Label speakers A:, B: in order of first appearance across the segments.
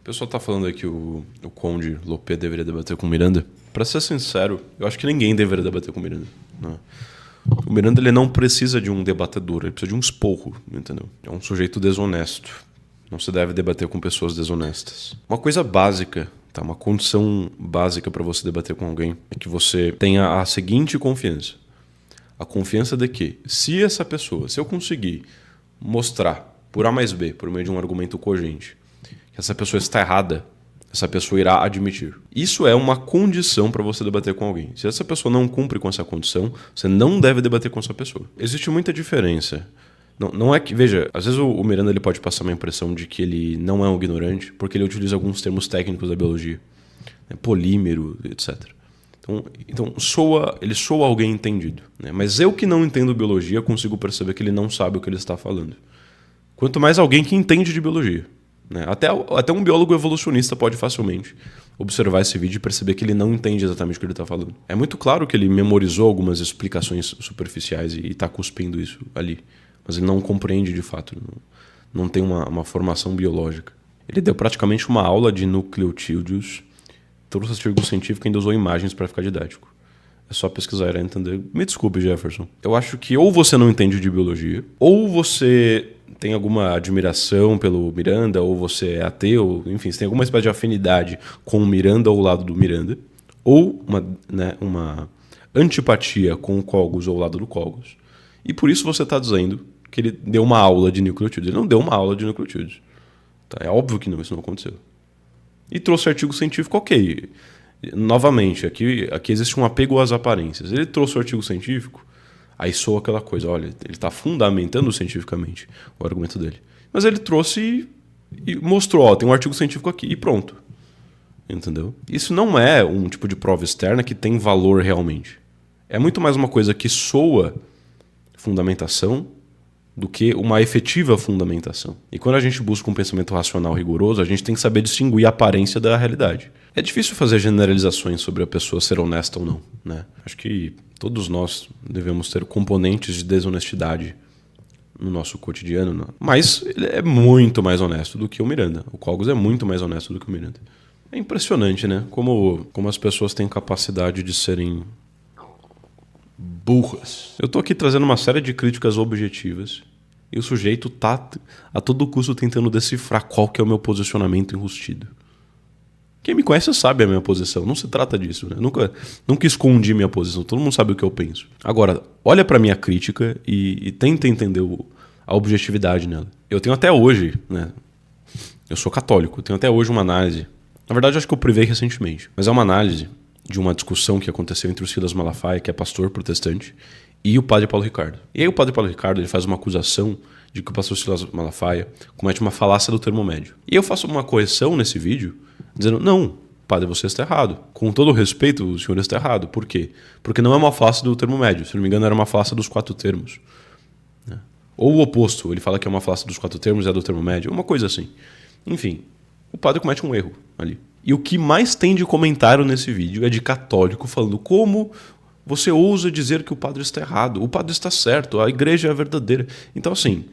A: O pessoal tá falando aí que o Conde Lopé deveria debater com o Miranda. Pra ser sincero, eu acho que ninguém deveria debater com o Miranda. Né? O Miranda ele não precisa de um debatedor, ele precisa de um esporro, entendeu? É um sujeito desonesto. Não se deve debater com pessoas desonestas. Uma coisa básica, tá? Uma condição básica para você debater com alguém é que você tenha a seguinte confiança. A confiança de que, se eu conseguir mostrar por A mais B, por meio de um argumento cogente, que essa pessoa está errada, essa pessoa irá admitir. Isso é uma condição para você debater com alguém. Se essa pessoa não cumpre com essa condição, você não deve debater com essa pessoa. Existe muita diferença. Não é que, veja, às vezes o Miranda ele pode passar uma impressão de que ele não é um ignorante, porque ele utiliza alguns termos técnicos da biologia, né, polímero, etc. Então ele soa alguém entendido. Né? Mas eu que não entendo biologia consigo perceber que ele não sabe o que ele está falando. Quanto mais alguém que entende de biologia. Né? Até um biólogo evolucionista pode facilmente observar esse vídeo e perceber que ele não entende exatamente o que ele está falando. É muito claro que ele memorizou algumas explicações superficiais e está cuspindo isso ali. Mas ele não compreende de fato, não tem uma formação biológica. Ele deu praticamente uma aula de nucleotídeos, trouxe artigo científico e ainda usou imagens para ficar didático. É só pesquisar e irá entender. Me desculpe, Jefferson. Eu acho que ou você não entende de biologia, ou você tem alguma admiração pelo Miranda, ou você é ateu, enfim, você tem alguma espécie de afinidade com o Miranda ou o lado do Miranda, ou uma antipatia com o Cogos ou o lado do Cogos. E por isso você está dizendo que ele deu uma aula de nucleotídeos. Ele não deu uma aula de nucleotídeos. Tá? É óbvio que não, isso não aconteceu. E trouxe artigo científico, ok. Novamente, aqui existe um apego às aparências. Ele trouxe o artigo científico, aí soa aquela coisa, olha, ele está fundamentando cientificamente o argumento dele. Mas ele trouxe e mostrou, ó, tem um artigo científico aqui e pronto. Entendeu? Isso não é um tipo de prova externa que tem valor realmente. É muito mais uma coisa que soa fundamentação do que uma efetiva fundamentação. E quando a gente busca um pensamento racional rigoroso, a gente tem que saber distinguir a aparência da realidade. É difícil fazer generalizações sobre a pessoa ser honesta ou não, né? Acho que todos nós devemos ter componentes de desonestidade no nosso cotidiano, né? Mas ele é muito mais honesto do que o Miranda. O Cogos é muito mais honesto do que o Miranda. É impressionante, né? Como as pessoas têm capacidade de serem burras. Eu tô aqui trazendo uma série de críticas objetivas e o sujeito tá a todo custo tentando decifrar qual que é o meu posicionamento enrustido. Quem me conhece sabe a minha posição, não se trata disso, né? Nunca escondi minha posição, todo mundo sabe o que eu penso. Agora, olha pra minha crítica e tenta entender a objetividade nela. Eu tenho até hoje, né? Eu sou católico, tenho até hoje uma análise. Na verdade, acho que eu privei recentemente, mas é uma análise de uma discussão que aconteceu entre o Silas Malafaia, que é pastor protestante, e o padre Paulo Ricardo. E aí o padre Paulo Ricardo ele faz uma acusação de que o pastor Silas Malafaia comete uma falácia do termo médio. E eu faço uma correção nesse vídeo, dizendo, não, padre, você está errado. Com todo o respeito, o senhor está errado. Por quê? Porque não é uma falácia do termo médio. Se não me engano, era uma falácia dos 4 termos. Ou o oposto, ele fala que é uma falácia dos 4 termos e é do termo médio, uma coisa assim. Enfim, o padre comete um erro ali. E o que mais tem de comentário nesse vídeo é de católico falando como você ousa dizer que o padre está errado, o padre está certo, a igreja é a verdadeira. Então, assim,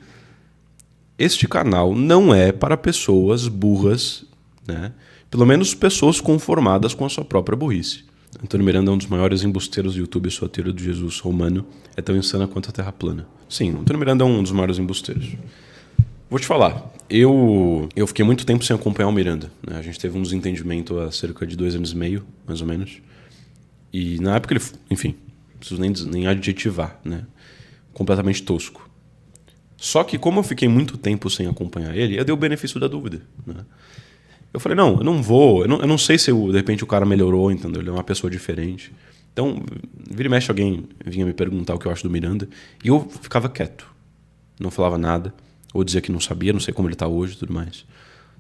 A: este canal não é para pessoas burras, né? Pelo menos pessoas conformadas com a sua própria burrice. Antônio Miranda é um dos maiores embusteiros do YouTube, sua teoria do Jesus romano é tão insana quanto a Terra plana. Sim, Antônio Miranda é um dos maiores embusteiros. Vou te falar, eu fiquei muito tempo sem acompanhar o Miranda. Né? A gente teve um desentendimento há cerca de 2 anos e meio, mais ou menos. E na época ele, enfim, não preciso nem adjetivar, né? Completamente tosco. Só que como eu fiquei muito tempo sem acompanhar ele, eu dei o benefício da dúvida. Né? Eu falei, não, eu não vou, eu não sei se de repente o cara melhorou, entendeu? Ele é uma pessoa diferente. Então, vira e mexe alguém vinha me perguntar o que eu acho do Miranda, e eu ficava quieto. Não falava nada. Ou dizia que não sabia, não sei como ele está hoje e tudo mais.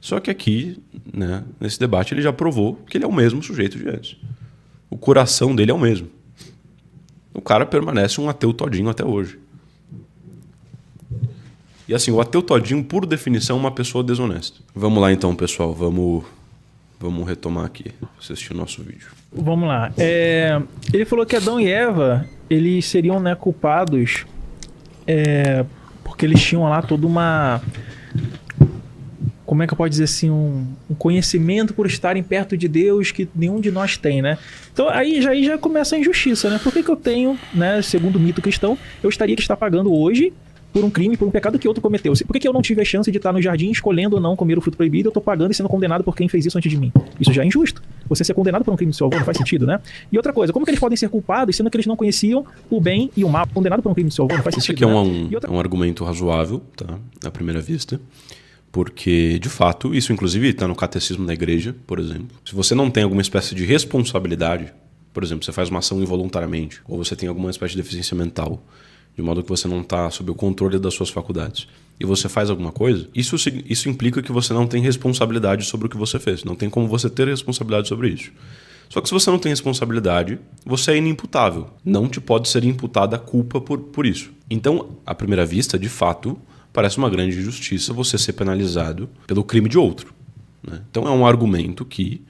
A: Só que aqui, né, nesse debate, ele já provou que ele é o mesmo sujeito de antes. O coração dele é o mesmo. O cara permanece um ateu todinho até hoje. E assim, o ateu todinho, por definição, é uma pessoa desonesta. Vamos lá então, pessoal. Vamos retomar aqui, assistir o nosso vídeo.
B: Vamos lá. Ele falou que Adão e Eva, eles seriam, né, culpados... porque eles tinham lá toda uma como é que eu posso dizer assim, um conhecimento por estarem perto de Deus que nenhum de nós tem, né? Então aí já começa a injustiça, né? Por que eu tenho, né, segundo o mito cristão, eu estaria que estar pagando hoje por um crime, por um pecado que outro cometeu? Por que eu não tive a chance de estar no jardim escolhendo ou não comer o fruto proibido? Eu estou pagando e sendo condenado por quem fez isso antes de mim. Isso já é injusto. Você ser condenado por um crime do seu avô não faz sentido, né? E outra coisa, como que eles podem ser culpados sendo que eles não conheciam o bem e o mal? Condenado por um crime do seu avô não faz sentido,
A: Isso aqui é um argumento razoável, tá? À primeira vista. Porque, de fato, isso inclusive está no catecismo da igreja, por exemplo. Se você não tem alguma espécie de responsabilidade, por exemplo, você faz uma ação involuntariamente, ou você tem alguma espécie de deficiência mental, de modo que você não está sob o controle das suas faculdades, e você faz alguma coisa, isso implica que você não tem responsabilidade sobre o que você fez. Não tem como você ter responsabilidade sobre isso. Só que se você não tem responsabilidade, você é inimputável. Não te pode ser imputada a culpa por isso. Então, à primeira vista, de fato, parece uma grande injustiça você ser penalizado pelo crime de outro, né? Então é um argumento que,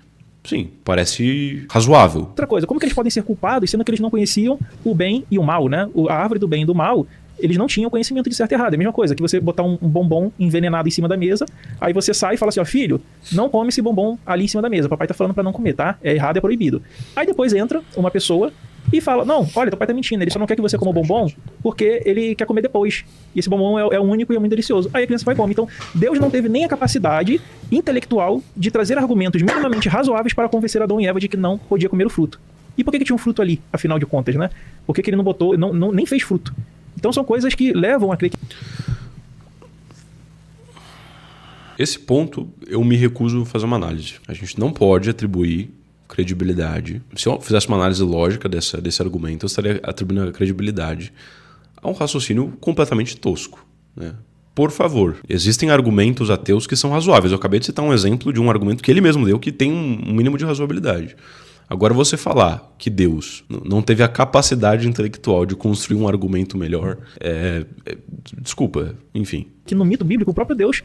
A: sim, parece razoável.
B: Outra coisa, como que eles podem ser culpados sendo que eles não conheciam o bem e o mal, né? A árvore do bem e do mal, eles não tinham conhecimento de certo e errado. É a mesma coisa que você botar um bombom envenenado em cima da mesa, aí você sai e fala assim, ó, filho, não come esse bombom ali em cima da mesa. Papai tá falando pra não comer, tá? É errado, é proibido. Aí depois entra uma pessoa e fala, não, olha, teu pai tá mentindo, ele só não quer que você coma o bombom porque ele quer comer depois. E esse bombom é o único e é muito delicioso. Aí a criança vai e come. Então, Deus não teve nem a capacidade intelectual de trazer argumentos minimamente razoáveis para convencer Adão e Eva de que não podia comer o fruto. E por que tinha um fruto ali, afinal de contas, né? Por que ele não botou, nem fez fruto? Então são coisas que levam a crer que...
A: Esse ponto eu me recuso a fazer uma análise. A gente não pode atribuir credibilidade. Se eu fizesse uma análise lógica desse argumento, eu estaria atribuindo a credibilidade a um raciocínio completamente tosco, né? Por favor, existem argumentos ateus que são razoáveis. Eu acabei de citar um exemplo de um argumento que ele mesmo deu que tem um mínimo de razoabilidade. Agora, você falar que Deus não teve a capacidade intelectual de construir um argumento melhor, desculpa, enfim.
B: Que no mito bíblico o próprio Deus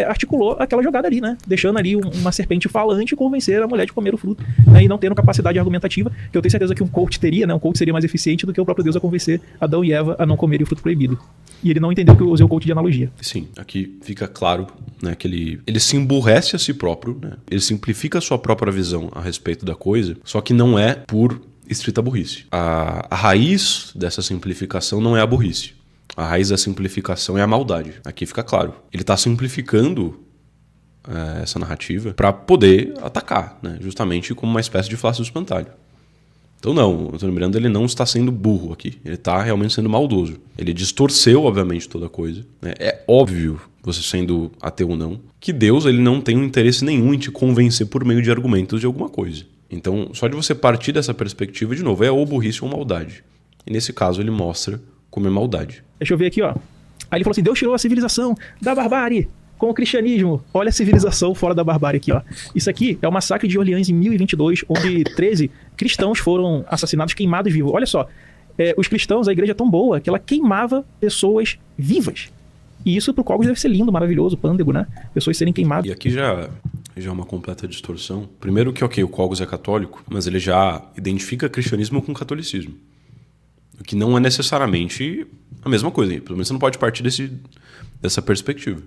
B: articulou aquela jogada ali, né? Deixando ali uma serpente falante convencer a mulher de comer o fruto, né? E não tendo capacidade argumentativa, que eu tenho certeza que um coach teria, né? Um coach seria mais eficiente do que o próprio Deus a convencer Adão e Eva a não comerem o fruto proibido. E ele não entendeu que eu usei o coach de analogia.
A: Sim, aqui fica claro, né, que ele se emburrece a si próprio, né? Ele simplifica a sua própria visão a respeito da coisa, só que não é por estrita burrice. A raiz dessa simplificação não é a burrice. A raiz da simplificação é a maldade. Aqui fica claro. Ele está simplificando essa narrativa para poder atacar, né? Justamente como uma espécie de flash do espantalho. Então não, o Antônio Miranda ele não está sendo burro aqui. Ele está realmente sendo maldoso. Ele distorceu, obviamente, toda a coisa, né? É óbvio, você sendo ateu ou não, que Deus ele não tem um interesse nenhum em te convencer por meio de argumentos de alguma coisa. Então, só de você partir dessa perspectiva, de novo, é ou burrice ou maldade. E nesse caso ele mostra como é maldade.
B: Deixa eu ver aqui, ó. Aí ele falou assim, Deus tirou a civilização da barbárie com o cristianismo. Olha a civilização fora da barbárie aqui, ó. Isso aqui é o massacre de Orleans em 1022, onde 13 cristãos foram assassinados, queimados vivos. Olha só, os cristãos, a igreja é tão boa que ela queimava pessoas vivas. E isso pro Cogos deve ser lindo, maravilhoso, pândego, né? Pessoas serem queimadas.
A: E aqui já é uma completa distorção. Primeiro que, ok, o Cogos é católico, mas ele já identifica cristianismo com catolicismo. O que não é necessariamente a mesma coisa. Pelo menos você não pode partir dessa perspectiva,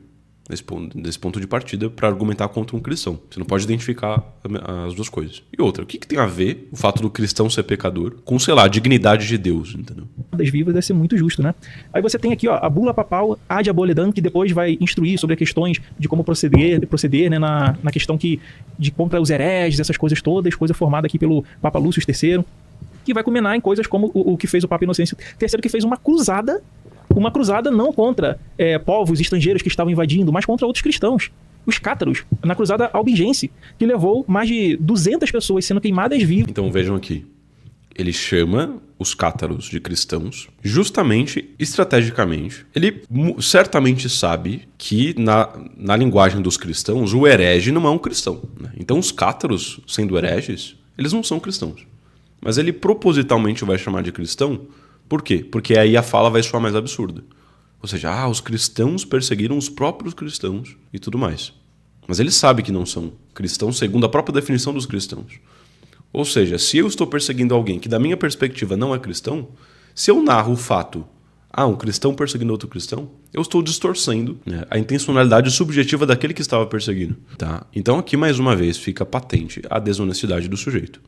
A: desse ponto de partida para argumentar contra um cristão. Você não pode identificar as duas coisas. E outra, o que tem a ver o fato do cristão ser pecador com, sei lá, a dignidade de Deus, entendeu?
B: Das vivas deve ser muito justo, né? Aí você tem aqui, ó, a bula papal Ad Aboledam, que depois vai instruir sobre as questões de como proceder, né, na questão de contra os hereges, essas coisas todas, coisa formada aqui pelo Papa Lúcio III, que vai culminar em coisas como o que fez o Papa Inocêncio III, que fez uma cruzada não contra povos estrangeiros que estavam invadindo, mas contra outros cristãos, os cátaros, na cruzada albigense, que levou mais de 200 pessoas sendo queimadas vivas.
A: Então vejam aqui, ele chama os cátaros de cristãos justamente, estrategicamente. Ele certamente sabe que na linguagem dos cristãos, o herege não é um cristão, né? Então os cátaros, sendo hereges, eles não são cristãos. Mas ele propositalmente vai chamar de cristão. Por quê? Porque aí a fala vai soar mais absurda. Ou seja, os cristãos perseguiram os próprios cristãos e tudo mais. Mas ele sabe que não são cristãos segundo a própria definição dos cristãos. Ou seja, se eu estou perseguindo alguém que da minha perspectiva não é cristão, se eu narro o fato um cristão perseguindo outro cristão, eu estou distorcendo, né, a intencionalidade subjetiva daquele que estava perseguindo. Tá? Então aqui, mais uma vez, fica patente a desonestidade do sujeito.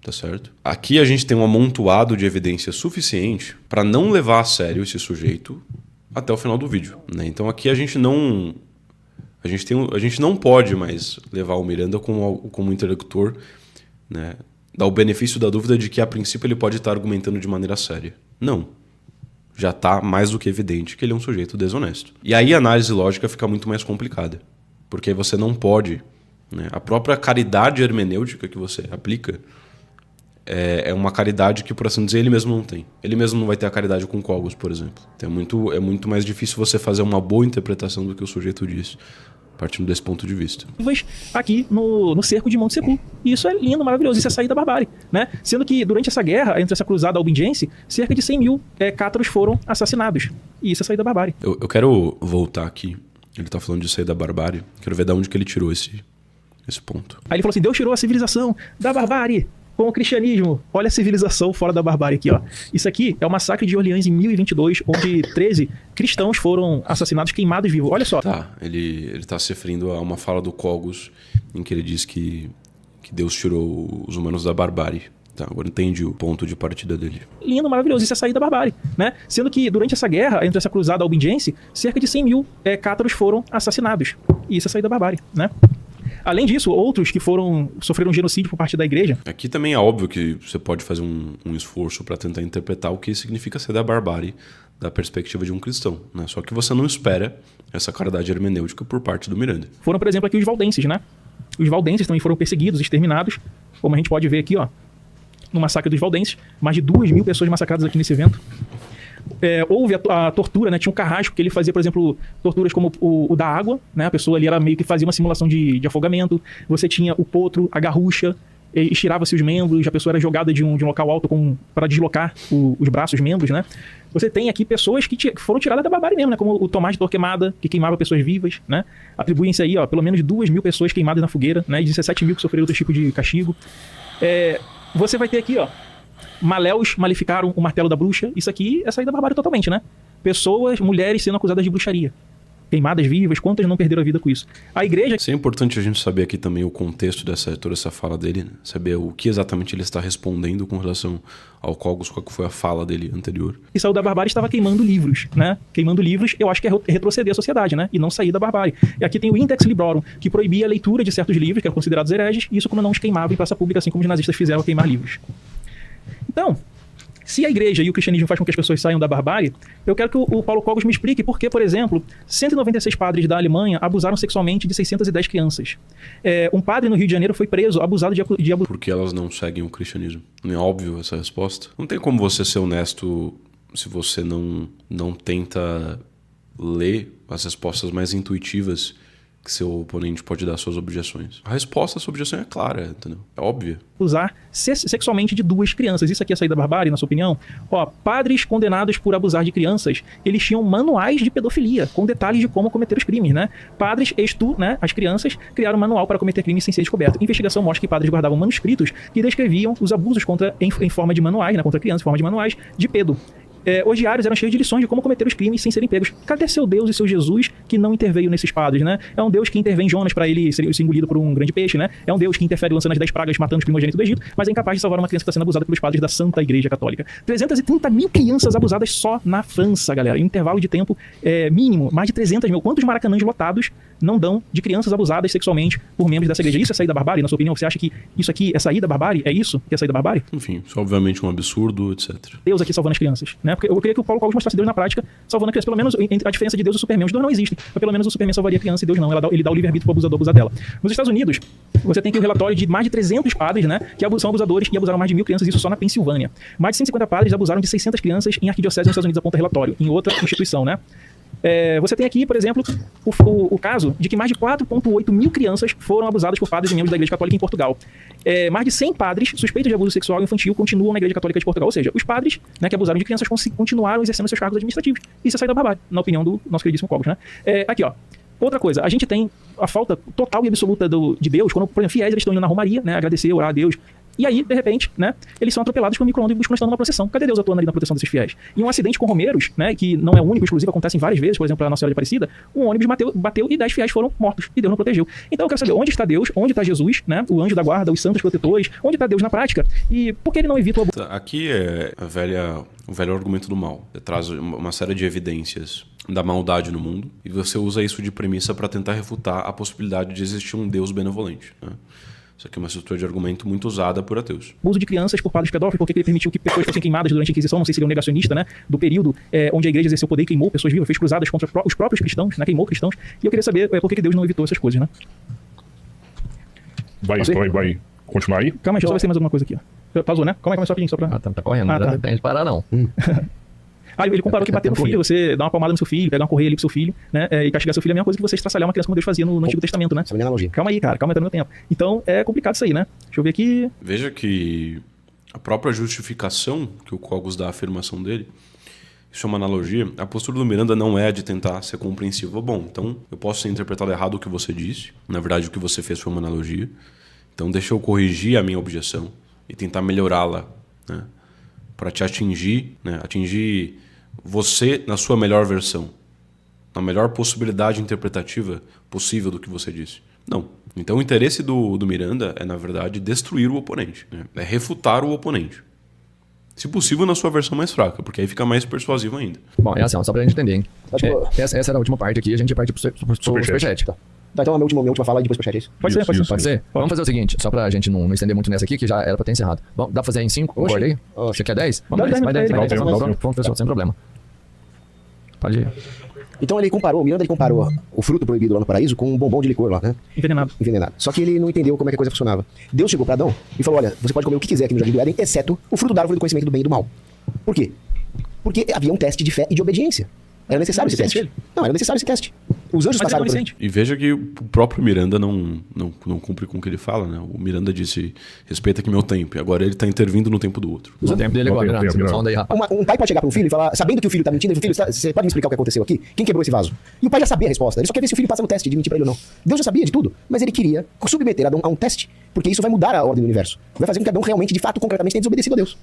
A: Tá certo? Aqui a gente tem um amontoado de evidência suficiente para não levar a sério esse sujeito até o final do vídeo. Né? Então aqui a gente não pode mais levar o Miranda como interlocutor, né? Dar o benefício da dúvida de que a princípio ele pode estar argumentando de maneira séria. Não. Já está mais do que evidente que ele é um sujeito desonesto. E aí a análise lógica fica muito mais complicada. Porque você não pode... Né? A própria caridade hermenêutica que você aplica é uma caridade que, por assim dizer, ele mesmo não tem. Ele mesmo não vai ter a caridade com Cogos, por exemplo. Então é muito mais difícil você fazer uma boa interpretação do que o sujeito diz, partindo desse ponto de vista.
B: Aqui no cerco de Monte Secu. E isso é lindo, maravilhoso. Isso é sair da barbárie. Né? Sendo que durante essa guerra, entre essa cruzada albingense, cerca de 100 mil cátaros foram assassinados. E isso é sair da barbárie.
A: Eu quero voltar aqui. Ele está falando de sair da barbárie. Quero ver de onde que ele tirou esse ponto.
B: Aí ele falou assim, Deus tirou a civilização da barbárie com o cristianismo. Olha a civilização fora da barbárie aqui, ó. Isso aqui é o massacre de Orleans em 1022, onde 13 cristãos foram assassinados, queimados vivos. Olha só.
A: Tá, ele tá se referindo a uma fala do Cogos, em que ele diz que Deus tirou os humanos da barbárie. Tá, agora entendi o ponto de partida dele.
B: Lindo, maravilhoso. Isso é sair da barbárie, né? Sendo que durante essa guerra, entre essa cruzada albingense, cerca de 100 mil cátaros foram assassinados. E isso é sair da barbárie, né? Além disso, outros que sofreram genocídio por parte da igreja.
A: Aqui também é óbvio que você pode fazer um esforço para tentar interpretar o que significa ser da barbárie da perspectiva de um cristão, né? Só que você não espera essa caridade hermenêutica por parte do Miranda.
B: Foram, por exemplo, aqui os valdenses, né? Os valdenses também foram perseguidos, exterminados, como a gente pode ver aqui, ó, no massacre dos valdenses. Mais de 2.000 pessoas massacradas aqui nesse evento. Houve a tortura, né? Tinha um carrasco que ele fazia, por exemplo, torturas como o da água, né? A pessoa ali era meio que fazia uma simulação de afogamento. Você tinha o potro, a garrucha, estirava-se os membros, a pessoa era jogada de um local alto para deslocar os braços, os membros, né? Você tem aqui pessoas que foram tiradas da barbárie mesmo, né? Como o Tomás de Torquemada, que queimava pessoas vivas, né? Atribuem-se aí, ó, pelo menos 2.000 pessoas queimadas na fogueira, né? E 17 mil que sofreram outro tipo de castigo. Você vai ter aqui, ó, Maléus maleficaram o martelo da bruxa. Isso aqui é sair da barbárie totalmente, né? Pessoas, mulheres sendo acusadas de bruxaria. Queimadas vivas, quantas não perderam a vida com isso? A igreja...
A: Isso é importante a gente saber aqui também o contexto toda essa fala dele, né? Saber o que exatamente ele está respondendo com relação ao Cogos, qual foi a fala dele anterior.
B: E saiu da barbárie estava queimando livros, né? Queimando livros, eu acho que é retroceder a sociedade, né? E não sair da barbárie. E aqui tem o Index Librorum, que proibia a leitura de certos livros, que eram considerados hereges, e isso quando não os queimava em praça pública, assim como os nazistas fizeram queimar livros. Então, se a igreja e o cristianismo faz com que as pessoas saiam da barbárie, eu quero que o Paulo Cogos me explique por que, por exemplo, 196 padres da Alemanha abusaram sexualmente de 610 crianças. Um padre no Rio de Janeiro foi preso, abusado de abuso.
A: Porque elas não seguem o cristianismo. Não é óbvio essa resposta? Não tem como você ser honesto se você não tenta ler as respostas mais intuitivas que seu oponente pode dar às suas objeções. A resposta à sua objeção é clara, entendeu? É óbvia.
B: Abusar sexualmente de 2 crianças. Isso aqui é sair da barbárie, na sua opinião? Ó, padres condenados por abusar de crianças, eles tinham manuais de pedofilia, com detalhes de como cometer os crimes, né? Padres, né, as crianças, criaram um manual para cometer crimes sem ser descoberto. Investigação mostra que padres guardavam manuscritos que descreviam os abusos em forma de manuais, né, contra crianças, em forma de manuais, de pedo. Os diários eram cheios de lições de como cometer os crimes sem serem pegos. Cadê seu Deus e seu Jesus que não interveio nesses padres, né? É um Deus que intervém em Jonas para ele ser engolido por um grande peixe, né? É um Deus que interfere lançando as 10 pragas, matando os primogênitos do Egito, mas é incapaz de salvar uma criança que está sendo abusada pelos padres da Santa Igreja Católica. 330 mil crianças abusadas só na França, galera. Em intervalo de tempo mínimo, mais de 300 mil. Quantos maracanãs lotados não dão de crianças abusadas sexualmente por membros dessa igreja? Isso é sair da barbárie, na sua opinião? Você acha que isso aqui é sair da barbárie? É isso que é sair da barbárie?
A: Enfim, isso é obviamente um absurdo, etc.
B: Deus aqui salvando as crianças, né? Porque eu queria que o Paulo Cogos mostrasse Deus na prática, salvando a criança. Pelo menos a diferença de Deus e o Superman. Os dois não existem, mas pelo menos o Superman salvaria a criança e Deus não. Ele dá o livre-arbítrio pro abusador abusar dela. Nos Estados Unidos, você tem aqui o relatório de mais de 300 padres, né? Que são abusadores e abusaram mais de 1.000 crianças, isso só na Pensilvânia. Mais de 150 padres abusaram de 600 crianças em arquidiocese nos Estados Unidos, aponta relatório, em outra instituição, né? Você tem aqui, por exemplo, o caso de que mais de 4,8 mil crianças foram abusadas por padres e membros da Igreja Católica em Portugal. Mais de 100 padres suspeitos de abuso sexual infantil continuam na Igreja Católica de Portugal. Ou seja, os padres, né, que abusaram de crianças continuaram exercendo seus cargos administrativos. Isso é sair da barbárie, na opinião do nosso queridíssimo Cogos, né? Aqui, ó. Outra coisa, a gente tem a falta total e absoluta de Deus, quando, por exemplo, fiéis eles estão indo na romaria, né, agradecer, orar a Deus. E aí, de repente, né, eles são atropelados por um micro-ondas buscando uma procissão. Cadê Deus atuando ali na proteção desses fiéis? E um acidente com romeiros, né, que não é único, exclusivo, acontece várias vezes, por exemplo, na Nossa Senhora de Aparecida, um ônibus bateu e 10 fiéis foram mortos, e Deus não protegeu. Então eu quero saber, onde está Deus, onde está Jesus, né, o anjo da guarda, os santos protetores, onde está Deus na prática, e por que ele não evita o abuso?
A: Aqui é o velho argumento do mal. Você traz uma série de evidências da maldade no mundo e você usa isso de premissa para tentar refutar a possibilidade de existir um Deus benevolente, né? Isso aqui é uma estrutura de argumento muito usada por ateus.
B: O uso de crianças por padres pedófilos, porque ele permitiu que pessoas fossem queimadas durante a Inquisição, não sei se ele é um negacionista, né, do período onde a igreja exerceu poder e queimou pessoas vivas, fez cruzadas contra os próprios cristãos, né, queimou cristãos, e eu queria saber por que Deus não evitou essas coisas, né?
C: Vai continuar aí?
B: Calma aí, deixa eu só ver se tem mais alguma coisa aqui, ó. Pausou, né? Calma aí, começou a pedir só pra...
D: Tá correndo, não tem de parar não.
B: Ele comparou que bater no filho, você dar uma palmada no seu filho, pegar uma correia ali pro seu filho, né, e castigar seu filho é a mesma coisa que você estraçalhar uma criança como Deus fazia no Antigo Testamento, né?
E: Essa é a minha analogia.
B: Calma aí, cara, calma aí, tá no meu tempo. Então, é complicado isso aí, né? Deixa eu ver aqui...
A: Veja que a própria justificação que o Cogos dá à afirmação dele, isso é uma analogia, a postura do Miranda não é de tentar ser compreensivo. Bom, então eu posso ter interpretado errado o que você disse, na verdade o que você fez foi uma analogia, então deixa eu corrigir a minha objeção e tentar melhorá-la, né, para te atingir, né, atingir você na sua melhor versão, na melhor possibilidade interpretativa possível do que você disse. Não. Então o interesse do Miranda é, na verdade, destruir o oponente, né? É refutar o oponente. Se possível, na sua versão mais fraca, porque aí fica mais persuasivo ainda.
D: Bom, é assim, só pra gente entender, hein?
E: Acho que-
D: Essa era a última parte aqui, a gente parte pro superchat.
E: Tá, então a minha última fala e depois pro chat, é isso?
B: Pode ser, pode ser.
D: Pode ser? Vamos fazer o seguinte, só pra gente não estender muito nessa aqui, que já era pra ter encerrado. Bom, dá pra fazer em 5? Concorda aí?
E: Oxe.
D: Você quer 10?
B: Dá
D: Vamos 10, vai 10.
B: dez,
C: dez,
D: Vamos, pessoal, sem problema. Pode ir.
E: Então o Miranda comparou o fruto proibido lá no paraíso com um bombom de licor lá, né?
B: Envenenado.
E: Envenenado. Só que ele não entendeu como é que a coisa funcionava. Deus chegou para Adão e falou, olha, você pode comer o que quiser aqui no Jardim do Éden, exceto o fruto da árvore do conhecimento do bem e do mal. Por quê? Porque havia um teste de fé e de obediência. Era necessário esse teste. Não, era necessário esse teste. Os anjos
B: Mas ele
E: passaram
B: não
E: por...
B: sente.
A: E veja que o próprio Miranda não cumpre com o que ele fala, né? O Miranda disse, respeita aqui meu tempo, e agora ele está intervindo no tempo do outro.
D: O tempo dele agora,
C: Tempo,
D: Miranda. Só onda aí, rapaz.
E: Um pai pode chegar para um filho e falar, sabendo que o filho tá mentindo, ele fala, filho, você pode me explicar o que aconteceu aqui? Quem quebrou esse vaso? E o pai já sabia a resposta, ele só quer ver se o filho passa no teste de mentir para ele ou não. Deus já sabia de tudo, mas ele queria submeter Adão a um teste, porque isso vai mudar a ordem do universo. Vai fazer com que Adão realmente, de fato, concretamente, tenha desobedecido a Deus.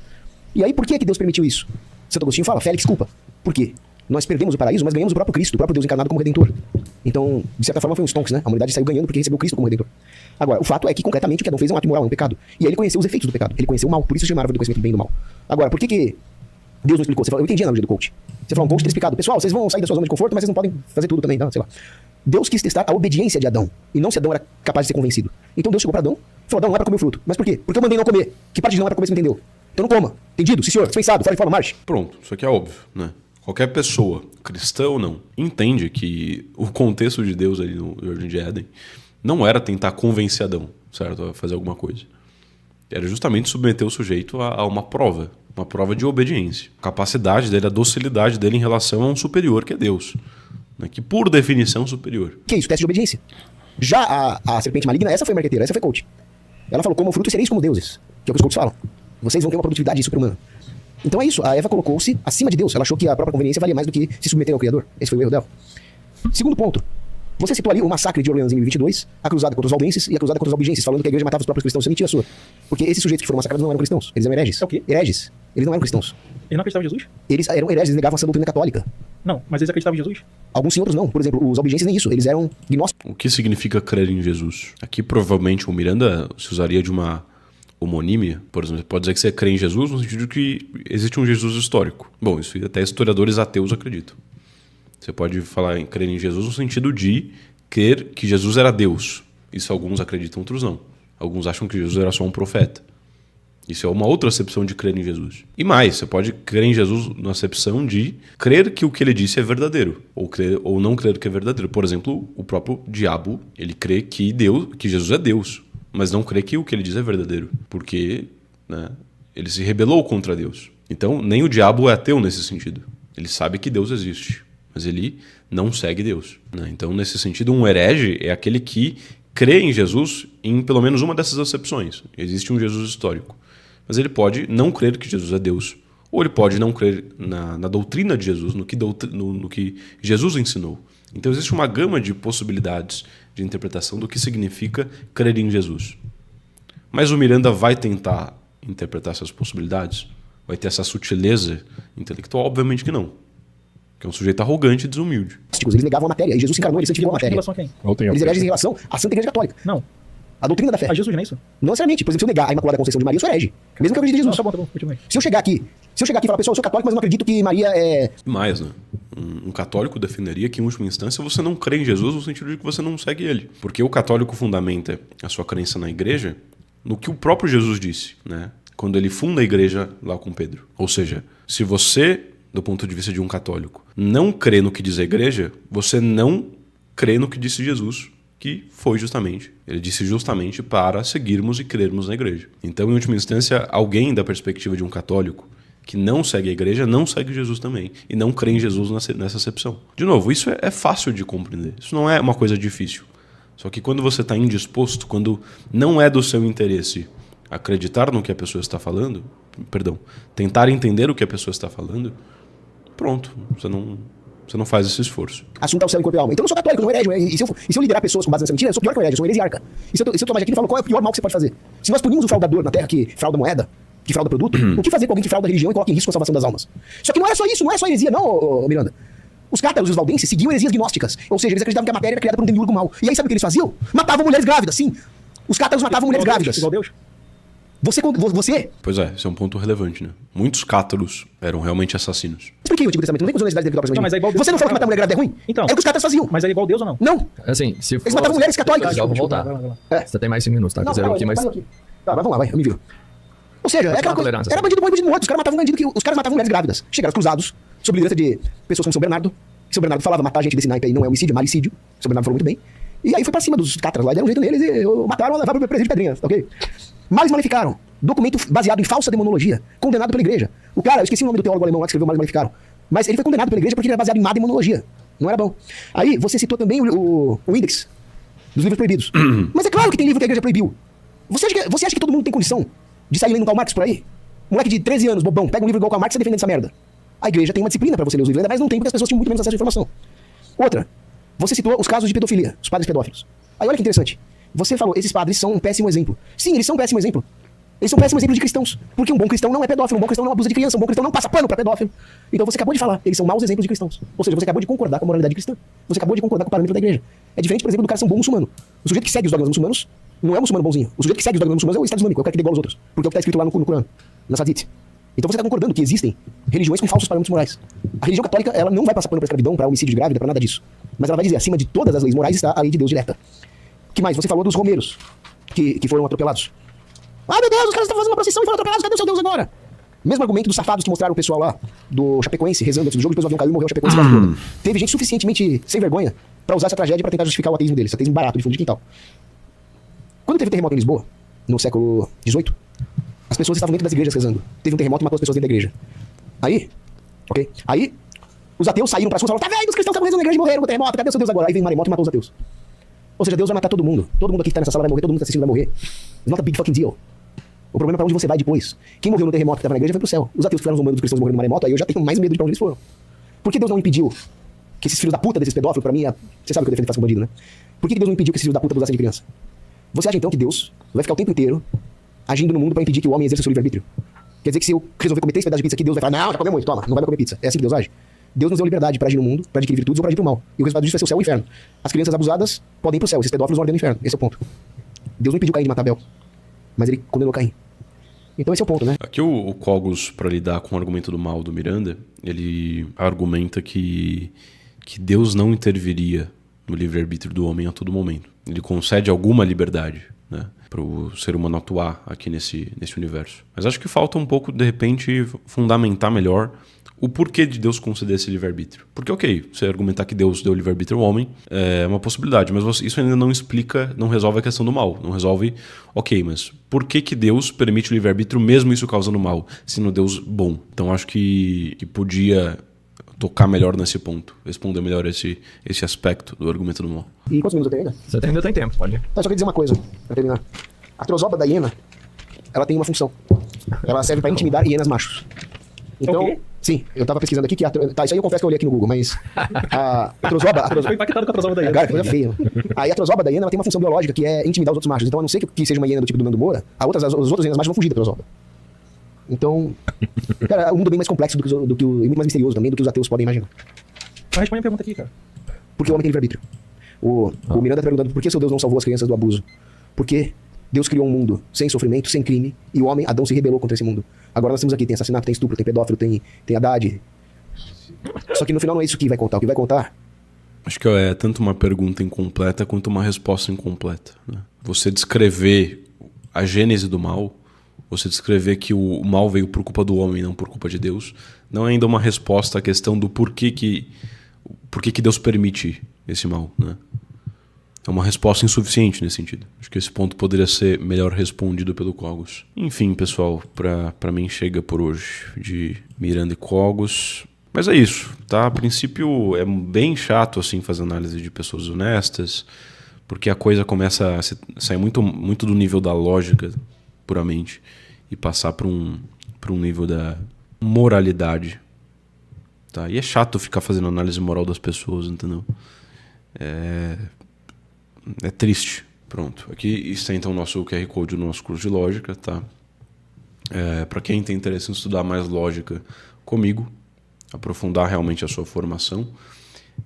E: E aí, por que Deus permitiu isso? Santo Agostinho fala, Félix, culpa. Por quê? Nós perdemos o paraíso, mas ganhamos o próprio Cristo, o próprio Deus encarnado como Redentor. Então, de certa forma, foi um stonks, né? A humanidade saiu ganhando porque recebeu Cristo como Redentor. Agora, o fato é que, concretamente, o que Adão fez é um ato imoral, um pecado. E aí ele conheceu os efeitos do pecado. Ele conheceu o mal, por isso se chama a árvore do conhecimento do bem e do mal. Agora, por que Deus não explicou? Você falou, eu entendi a analogia do coach. Você falou, um coach ter explicado, pessoal, vocês vão sair da sua zona de conforto, mas vocês não podem fazer tudo também, não, sei lá. Deus quis testar a obediência de Adão, e não se Adão era capaz de ser convencido. Então Deus chegou para Adão e falou, Adão, não é para comer o fruto. Mas por quê? Porque eu mandei não comer. Que parte de não é para comer você não entendeu? Então não coma. Entendido? Sim, senhor. Dispensado. Fora de forma, marche.
A: Pronto, isso aqui é óbvio, né? Qualquer pessoa, cristã ou não, entende que o contexto de Deus ali no Jardim de Éden não era tentar convencer Adão, certo, a fazer alguma coisa. Era justamente submeter o sujeito a uma prova de obediência. A capacidade dele, a docilidade dele em relação a um superior, que é Deus, né? Que por definição superior.
E: Que é isso? Teste de obediência. Já a serpente maligna, essa foi marqueteira, essa foi coach. Ela falou, como fruto sereis como deuses, que é o que os coaches falam. Vocês vão ter uma produtividade super-humana. Então é isso, a Eva colocou-se acima de Deus. Ela achou que a própria conveniência valia mais do que se submeter ao Criador. Esse foi o erro dela. Segundo ponto. Você citou ali o massacre de Orleans em 1022, a cruzada contra os valdenses e a cruzada contra os albigenses, falando que a igreja matava os próprios cristãos. Você mentia a sua. Porque esses sujeitos que foram massacrados não eram cristãos. Eles eram hereges.
B: É o quê?
E: Hereges. Eles não eram cristãos.
B: Ele não acreditava em Jesus?
E: Eles eram hereges, eles negavam essa doutrina católica.
B: Não, mas eles acreditavam em Jesus?
E: Alguns sim, outros não. Por exemplo, os albigenses nem isso. Eles eram gnósticos.
A: O que significa crer em Jesus? Aqui provavelmente o Miranda se usaria de uma homonímia, por exemplo, pode dizer que você crê em Jesus no sentido de que existe um Jesus histórico. Bom, isso até historiadores ateus acreditam. Você pode falar em crer em Jesus no sentido de crer que Jesus era Deus. Isso alguns acreditam, outros não. Alguns acham que Jesus era só um profeta. Isso é uma outra acepção de crer em Jesus. E mais, você pode crer em Jesus na acepção de crer que o que ele disse é verdadeiro, ou não crer que é verdadeiro. Por exemplo, o próprio diabo, ele crê que Jesus é Deus, mas não crê que o que ele diz é verdadeiro, porque, né, ele se rebelou contra Deus. Então, nem o diabo é ateu nesse sentido. Ele sabe que Deus existe, mas ele não segue Deus, né? Então, nesse sentido, um herege é aquele que crê em Jesus em pelo menos uma dessas acepções. Existe um Jesus histórico, mas ele pode não crer que Jesus é Deus, ou ele pode não crer na doutrina de Jesus, no que Jesus ensinou. Então existe uma gama de possibilidades de interpretação do que significa crer em Jesus. Mas o Miranda vai tentar interpretar essas possibilidades? Vai ter essa sutileza intelectual? Obviamente que não. Que é um sujeito arrogante e desumilde.
E: Eles negavam a matéria, e Jesus se encarnou, ele santificou a
B: Em
E: matéria.
B: relação a quem?
C: Eu tenho
E: Eles elegem em relação à Santa Igreja Católica.
B: Não.
E: A doutrina da fé.
B: A Jesus, não é isso?
E: Não necessariamente. Por exemplo, se eu negar a Imaculada Conceição de Maria, eu sou herege. Mesmo que eu acredite em
B: Não,
E: Jesus.
B: tá bom, continue.
E: Se eu chegar aqui e falar, pessoal, eu sou católico, mas eu não acredito que Maria é...
A: E mais, né? Um católico defenderia que, em última instância, você não crê em Jesus no sentido de que você não segue ele. Porque o católico fundamenta a sua crença na igreja no que o próprio Jesus disse, né? Quando ele funda a igreja lá com Pedro. Ou seja, se você, do ponto de vista de um católico, não crê no que diz a igreja, você não crê no que disse Jesus, que foi justamente, ele disse justamente para seguirmos e crermos na igreja. Então, em última instância, alguém da perspectiva de um católico que não segue a igreja, não segue Jesus também. E não crê em Jesus nessa acepção. De novo, isso é fácil de compreender. Isso não é uma coisa difícil. Só que quando você está indisposto, quando não é do seu interesse acreditar no que a pessoa está falando, tentar entender o que a pessoa está falando, pronto, você não faz esse esforço.
E: Assunto ao céu em corpo e alma. Então eu não sou católico, eu sou herege. E se eu liderar pessoas com base nessa mentira, eu sou pior que o herege, eu sou um heresiarca. E se eu tomar aqui e falo, qual é o pior mal que você pode fazer? Se nós punimos o fraudador na terra que frauda moeda, que frauda produto, o que fazer com alguém que frauda a religião e coloca em risco a salvação das almas? Só que não era só isso, não é só heresia não, ô Miranda. Os cátaros e os valdenses seguiam heresias gnósticas. Ou seja, eles acreditavam que a matéria era criada por um demiurgo mau. E aí sabe o que eles faziam? Matavam mulheres grávidas, sim. Os cátaros matavam mulheres grávidas.
B: Igual Deus?
E: Você...
A: Pois é, esse é um ponto relevante, né? Muitos cátaros eram realmente assassinos.
E: Expliquei o Antigo Testamento, não vem com os universidades intelectuais pra cima
B: Não, mas é
E: de mim.
B: igual Deus.
E: Você não falou que matar mulher grávida é ruim?
B: Então.
E: Era o que os cátaros faziam.
B: Mas é igual Deus ou não?
E: Não.
D: Assim, se for...
E: matavam mulheres católicas.
D: Já vou voltar.
B: Vai lá.
D: Você tem mais 5 minutos, tá?
E: Não,
D: Quiseram aqui, mas...
E: Tá, mas vamos lá, vai, eu me viro. Ou seja, é aquela coisa,
D: tolerância,
E: era bandido bom e bandido morto. Os caras matavam os caras matavam mulheres grávidas. Chegaram os cruzados, sob liderança de pessoas como São Bernardo. São Bernardo falava, matar gente desse naipe aí não é homicídio, é malicídio. São Bernardo falou muito bem. E aí foi pra cima dos cátaros lá, deram um jeito neles e mataram a levar pro presídio de pedrinhas, ok? Males Maleficaram. Documento baseado em falsa demonologia. Condenado pela igreja. O cara, eu esqueci o nome do teólogo alemão lá que escreveu Males Maleficaram. Mas ele foi condenado pela igreja porque ele era baseado em má demonologia. Não era bom. Aí, você citou também o índex dos livros proibidos. Mas é claro que tem livro que a igreja proibiu. Você acha que todo mundo tem condição de sair lendo Karl Marx por aí? Moleque de 13 anos, bobão, pega um livro igual Karl Marx e defende essa merda. A igreja tem uma disciplina pra você ler os livros, ainda mais não tem porque as pessoas tinham muito menos acesso à informação. Outra, você citou os casos de pedofilia, os padres pedófilos. Aí olha que interessante. Você falou, esses padres são um péssimo exemplo. Sim, eles são um péssimo exemplo. Eles são um péssimo exemplo de cristãos. Porque um bom cristão não é pedófilo, um bom cristão não abusa de criança, um bom cristão não passa pano pra pedófilo. Então você acabou de falar, eles são maus exemplos de cristãos. Ou seja, você acabou de concordar com a moralidade cristã. Você acabou de concordar com o parâmetro da igreja. É diferente, por exemplo, do cara ser um bom muçulmano. O sujeito que segue os dogmas muçulmanos não é um muçulmano bonzinho. O sujeito que segue os dogmas muçulmanos é o Estado Islâmico, é o cara que dê igual aos outros. Porque é o que está escrito lá no Corão, na Hadith. Então você está concordando que existem religiões com falsos parâmetros morais. A religião católica, ela não vai passar pano pra escravidão, pra homicídio de grávida, pra nada disso. Mas ela vai dizer, acima de todas as leis morais está a lei de Deus direta. O que mais? Você falou dos romeiros que foram atropelados. Ah, meu Deus, os caras estão fazendo uma procissão e foram atropelados, cadê o seu Deus agora? Mesmo argumento dos safados que mostraram o pessoal lá, do Chapecoense, rezando antes do jogo, depois o avião caiu e morreu o Chapecoense quase toda. Teve gente suficientemente sem vergonha pra usar essa tragédia pra tentar justificar o ateísmo deles, ateísmo barato, de fundo de quintal. Quando teve terremoto em Lisboa, no século XVIII, as pessoas estavam dentro das igrejas rezando. Teve um terremoto e matou as pessoas dentro da igreja. Aí, os ateus saíram para as ruas e falaram, tá vendo, os cristãos estavam rezando na igreja e morreram com o terremoto, cadê o seu Deus agora? Aí vem maremoto e matou os ateus. Ou seja, Deus vai matar todo mundo. Todo mundo aqui que tá nessa sala vai morrer, todo mundo que tá assistindo vai morrer. It's not a big fucking deal. O problema é pra onde você vai depois. Quem morreu no terremoto que estava na igreja foi pro céu. Os ateus que ficaram zombando dos cristãos morrendo no maremoto, aí eu já tenho mais medo de pra onde eles foram. Por que Deus não impediu que esses filhos da puta desses pedófilos, pra mim, você sabe que eu defendo fácil com bandido, né? Por que Deus não impediu que esses filhos da puta abusassem de criança? Você acha então que Deus vai ficar o tempo inteiro agindo no mundo pra impedir que o homem exerça o seu livre-arbítrio? Quer dizer que se eu resolver comer 3 pedaços de pizza aqui, Deus vai falar, não, já comeu muito, toma, não vai mais comer pizza. É assim que Deus age. Deus nos deu liberdade pra agir no mundo, pra adquirir virtudes ou pra agir pro mal. E o resultado disso vai ser o céu e o inferno. As crianças abusadas podem ir pro céu, esses pedófilos vão arder no inferno. Esse é o ponto. Deus não impediu Caim de matar Abel, mas ele condenou Caim. Então esse é o ponto, né?
A: Aqui o Cogos, para lidar com o argumento do mal do Miranda, ele argumenta que Deus não interviria no livre-arbítrio do homem a todo momento. Ele concede alguma liberdade, né, para o ser humano atuar aqui nesse universo. Mas acho que falta um pouco, de repente, fundamentar melhor o porquê de Deus conceder esse livre-arbítrio. Porque, ok, você argumentar que Deus deu livre-arbítrio ao homem é uma possibilidade, mas isso ainda não explica, não resolve a questão do mal. Não resolve, ok, mas por que Deus permite o livre-arbítrio mesmo isso causando mal, sendo Deus bom? Então acho que podia tocar melhor nesse ponto, responder melhor esse aspecto do argumento do mal.
E: E quantos minutos eu tenho ainda?
D: Você ainda tem tempo, pode ir.
E: Só queria dizer uma coisa, pra terminar. A trozoba da hiena, ela tem uma função. Ela serve pra intimidar hienas machos. Então,
B: O quê?
E: Sim, eu tava pesquisando aqui que tá, isso aí eu confesso que eu olhei aqui no Google, mas a trozoba...
B: Foi impactado com a trozoba da hiena.
E: Cara, que coisa feia. Aí a trozoba da hiena ela tem uma função biológica que é intimidar os outros machos. Então, a não ser que seja uma hiena do tipo do Nando Moura, as outras hienas machos vão fugir da trozoba. Então, cara, é um mundo bem mais complexo do que e muito mais misterioso também do que os ateus podem imaginar.
B: Mas responde a pergunta aqui, cara.
E: Porque o homem tem livre-arbítrio. O Miranda tá perguntando por que seu Deus não salvou as crianças do abuso? Porque Deus criou um mundo sem sofrimento, sem crime, e o homem, Adão, se rebelou contra esse mundo. Agora nós temos aqui, tem assassinato, tem estupro, tem pedófilo, tem Haddad. Só que no final não é isso que vai contar. O que vai contar...
A: Acho que é tanto uma pergunta incompleta quanto uma resposta incompleta. Né? Você descrever a gênese do mal, você descrever que o mal veio por culpa do homem e não por culpa de Deus, não é ainda uma resposta à questão do porquê que Deus permite esse mal. Né? É uma resposta insuficiente nesse sentido. Acho que esse ponto poderia ser melhor respondido pelo Cogos. Enfim, pessoal, pra mim chega por hoje de Miranda e Cogos. Mas é isso, tá? A princípio é bem chato assim fazer análise de pessoas honestas, porque a coisa começa a sair muito, muito do nível da lógica puramente e passar para um nível da moralidade. Tá? E é chato ficar fazendo análise moral das pessoas, entendeu? É triste. Pronto. Aqui está então o nosso QR Code do nosso curso de lógica, tá? Para quem tem interesse em estudar mais lógica comigo, aprofundar realmente a sua formação,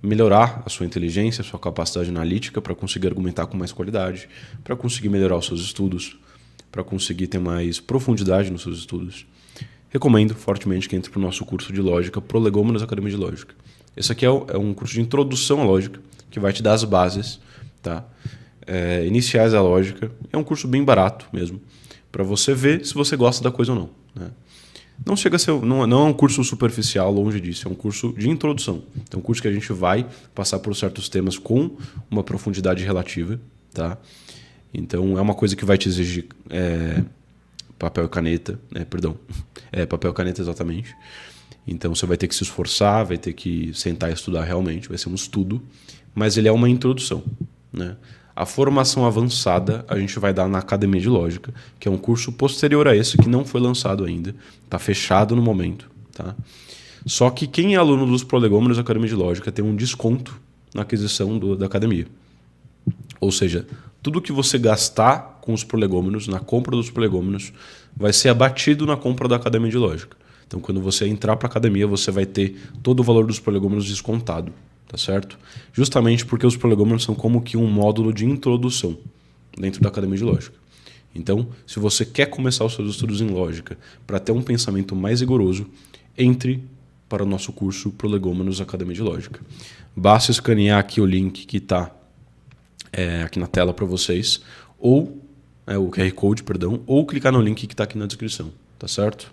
A: melhorar a sua inteligência, a sua capacidade analítica para conseguir argumentar com mais qualidade, para conseguir melhorar os seus estudos, para conseguir ter mais profundidade nos seus estudos. Recomendo fortemente que entre para o nosso curso de lógica Prolegômenos Academia de Lógica. Esse aqui é um curso de introdução à lógica, que vai te dar as bases, tá? Iniciais à lógica. É um curso bem barato mesmo, para você ver se você gosta da coisa ou não. Né? Não chega a ser, não é um curso superficial, longe disso, é um curso de introdução. Então, um curso que a gente vai passar por certos temas com uma profundidade relativa, tá? Então, é uma coisa que vai te exigir papel e caneta, papel e caneta exatamente. Então, você vai ter que se esforçar, vai ter que sentar e estudar realmente, vai ser um estudo, mas ele é uma introdução, né? A formação avançada a gente vai dar na Academia de Lógica, que é um curso posterior a esse, que não foi lançado ainda. Está fechado no momento. Tá? Só que quem é aluno dos Prolegômenos da Academia de Lógica tem um desconto na aquisição da academia. Ou seja, tudo que você gastar com os prolegômenos, na compra dos prolegômenos, vai ser abatido na compra da Academia de Lógica. Então, quando você entrar para a academia, você vai ter todo o valor dos prolegômenos descontado. Tá certo? Justamente porque os prolegômenos são como que um módulo de introdução dentro da Academia de Lógica. Então, se você quer começar os seus estudos em lógica para ter um pensamento mais rigoroso, entre para o nosso curso Prolegômenos Academia de Lógica. Basta escanear aqui o link que está aqui na tela para vocês, ou o QR Code, perdão, ou clicar no link que está aqui na descrição. Tá certo?